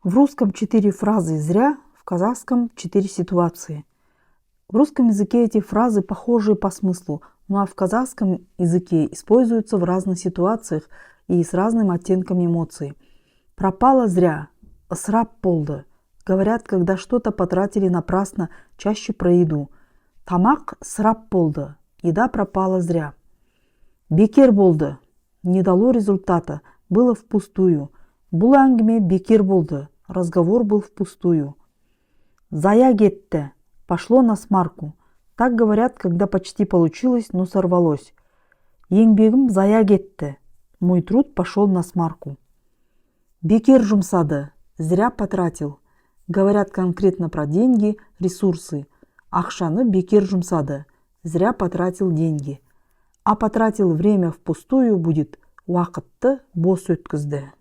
В русском 4 фразы «зря», в казахском 4 ситуации. В русском языке эти фразы похожи по смыслу, ну а в казахском языке используются в разных ситуациях и с разным оттенком эмоций. Пропало зря, ысырап болды. Говорят, когда что-то потратили напрасно, чаще про еду. Тамақ ысырап болды, еда пропала зря. Бекер болды, не дало результата, было впустую. Бұл әңгіме бекер болды, разговор был впустую. Зая кетті, пошло на смарку. Так говорят, когда почти получилось, но сорвалось. Еңбегім зая кетті, мой труд пошел на смарку. Бекер жұмсады, зря потратил. Говорят конкретно про деньги, ресурсы. Ақшаны бекер жұмсады, зря потратил деньги. А потратил время впустую будет, уақытты бос өткізді.